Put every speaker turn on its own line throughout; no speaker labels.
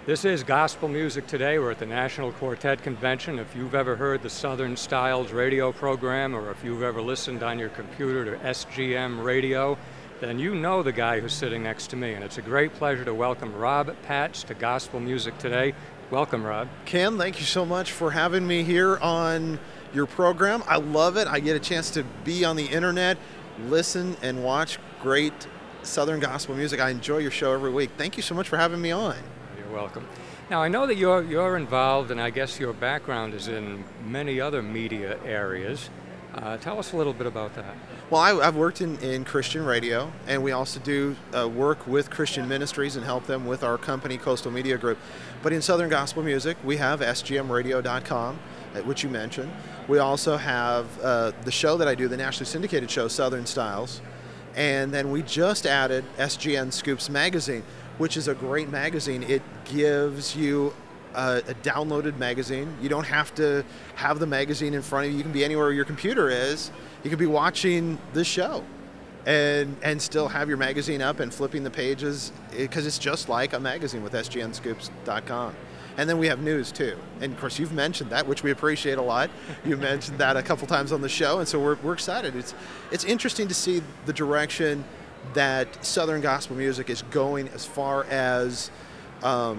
This is Gospel Music Today. We're at the National Quartet Convention. If you've ever heard the Southern Styles radio program, or if you've ever listened on your computer to SGM radio, then you know the guy who's sitting next to me. And it's a great pleasure to welcome Rob Patz to Gospel Music Today. Welcome, Rob.
Ken, thank you so much for having me here on your program. I love it. I get a chance to be on the internet, listen and watch great Southern gospel music. I enjoy your show every week. Thank you so much for having me on.
You're welcome. Now, I know that you're involved, and I guess your background is in many other media areas. Tell us a little bit about that.
Well, I've worked in Christian radio, and we also do work with Christian ministries and help them with our company, Coastal Media Group. But in Southern Gospel Music, we have sgmradio.com, which you mentioned. We also have the show that I do, the nationally syndicated show, Southern Styles. And then we just added SGN Scoops Magazine, which is a great magazine. It gives you a downloaded magazine. You don't have to have the magazine in front of you. You can be anywhere your computer is. You can be watching this show and still have your magazine up and flipping the pages, because it's just like a magazine with sgnscoops.com. And then we have news too. And of course, you've mentioned that, which we appreciate a lot. You mentioned that a couple times on the show, and so we're excited. It's interesting to see the direction that Southern gospel music is going as far as the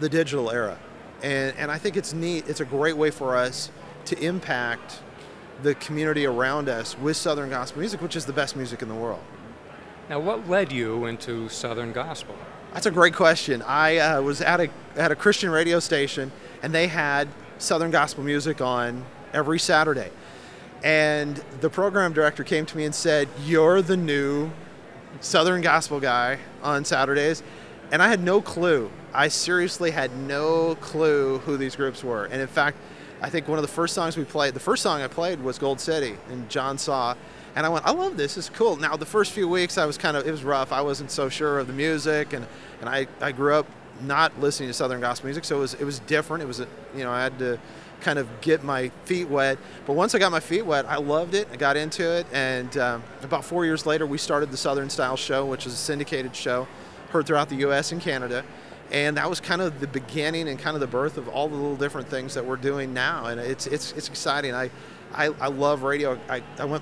digital era. And I think it's neat. It's a great way for us to impact the community around us with Southern gospel music, which is the best music in the world.
Now, what led you into Southern gospel?
That's a great question. I was at a Christian radio station, and they had Southern gospel music on every Saturday. And the program director came to me and said, "You're the new Southern gospel guy on Saturdays." And I had no clue. I seriously had no clue who these groups were. And in fact, I think one of the first songs we played, the first song I played was Gold City and John Saw. And I went, I love this, it's cool. Now, the first few weeks, it was rough. I wasn't so sure of the music, and I grew up not listening to Southern gospel music, so it was different. It was, I had to kind of get my feet wet. But once I got my feet wet, I loved it. I got into it, and about 4 years later, we started the Southern Style Show, which is a syndicated show, heard throughout the U.S. and Canada. And that was kind of the beginning and kind of the birth of all the little different things that we're doing now. And it's exciting. I love radio.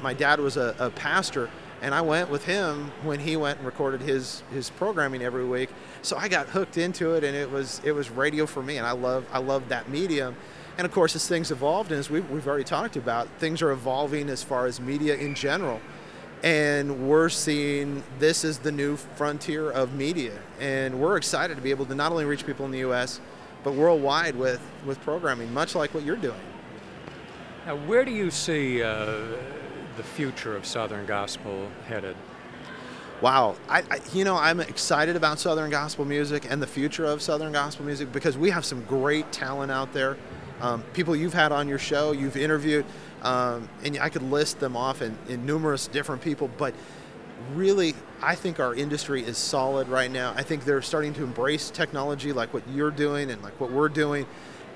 My dad was a pastor, and I went with him when he went and recorded his programming every week. So I got hooked into it, and it was radio for me, and I love that medium. And of course, as things evolved, and as we've already talked about, things are evolving as far as media in general. And we're seeing this is the new frontier of media. And we're excited to be able to not only reach people in the U.S., but worldwide with programming, much like what you're doing.
Now, where do you see the future of Southern gospel headed?
Wow, I'm excited about Southern gospel music and the future of Southern gospel music, because we have some great talent out there. People you've had on your show, you've interviewed, and I could list them off in numerous different people, but really, I think our industry is solid right now. I think they're starting to embrace technology like what you're doing and like what we're doing.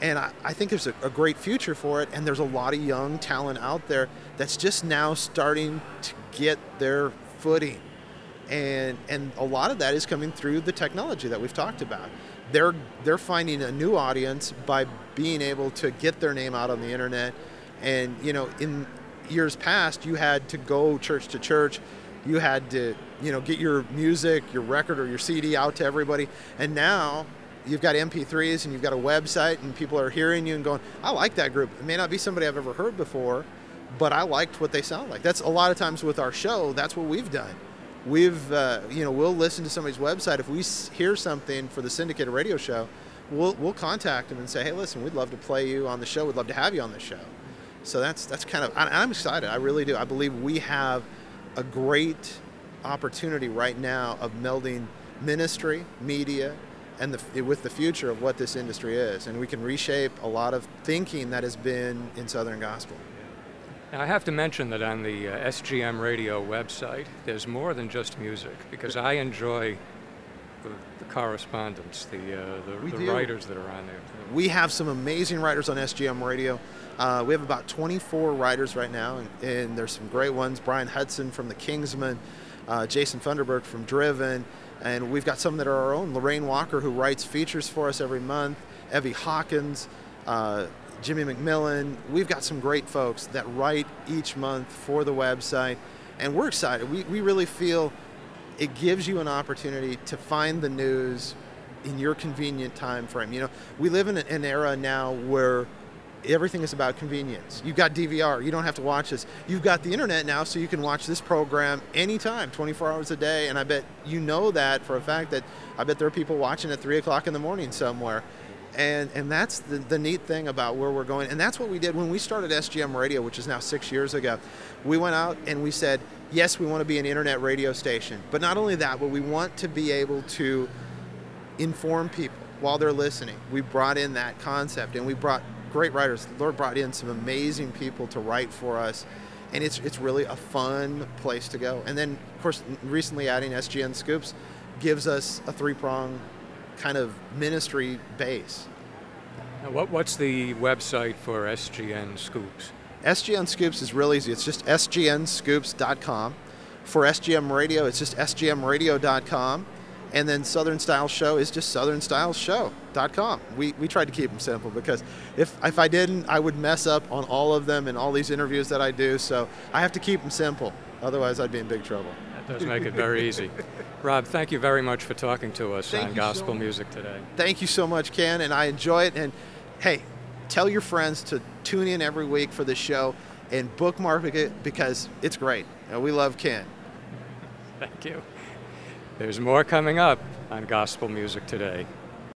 And I think there's a great future for it, and there's a lot of young talent out there that's just now starting to get their footing. And a lot of that is coming through the technology that we've talked about. They're finding a new audience by being able to get their name out on the internet. And in years past, you had to go church to church. You had to get your music, your record, or your CD out to everybody. And now you've got MP3s and you've got a website, and people are hearing you and going, I like that group. It may not be somebody I've ever heard before, but I liked what they sound like. That's a lot of times with our show, that's what we've done. We'll listen to somebody's website. If we hear something for the syndicated radio show, we'll contact them and say, hey, listen, we'd love to play you on the show. We'd love to have you on the show. So that's kind of, I'm excited. I really do. I believe we have a great opportunity right now of melding ministry, media, and with the future of what this industry is. And we can reshape a lot of thinking that has been in Southern gospel.
Now, I have to mention that on the SGM radio website, there's more than just music, because I enjoy the correspondence, the writers that are on there.
We have some amazing writers on SGM radio. We have about 24 writers right now, and there's some great ones. Brian Hudson from the Kingsmen, Jason Funderburg from Driven, And we've got some that are our own. Lorraine Walker, who writes features for us every month, Evie Hawkins, Jimmy McMillan. We've got some great folks that write each month for the website, and we're excited. We really feel it gives you an opportunity to find the news in your convenient time frame. You know, we live in an era now where everything is about convenience. You've got DVR, you don't have to watch this. You've got the internet now, so you can watch this program anytime, 24 hours a day, and I bet you know that for a fact that I bet there are people watching at 3 o'clock in the morning somewhere. And that's the neat thing about where we're going. And that's what we did when we started SGM Radio, which is now 6 years ago. We went out and we said, yes, we want to be an internet radio station. But not only that, but we want to be able to inform people while they're listening. We brought in that concept, and we brought great writers. The Lord brought in some amazing people to write for us, and it's really a fun place to go. And then, of course, recently adding SGN Scoops gives us a three-prong kind of ministry base.
Now, what's the website for SGN Scoops?
SGN Scoops is real easy. It's just sgnscoops.com. For SGM Radio, it's just sgmradio.com. And then Southern Style Show is just southernstyleshow.com. We tried to keep them simple, because if I didn't, I would mess up on all of them and all these interviews that I do. So I have to keep them simple. Otherwise, I'd be in big trouble.
That does make it very easy. Rob, thank you very much for talking to us on Gospel Music Today.
Thank you so much, Ken, and I enjoy it. And hey, tell your friends to tune in every week for the show and bookmark it, because it's great. We love Ken.
Thank you. There's more coming up on Gospel Music Today.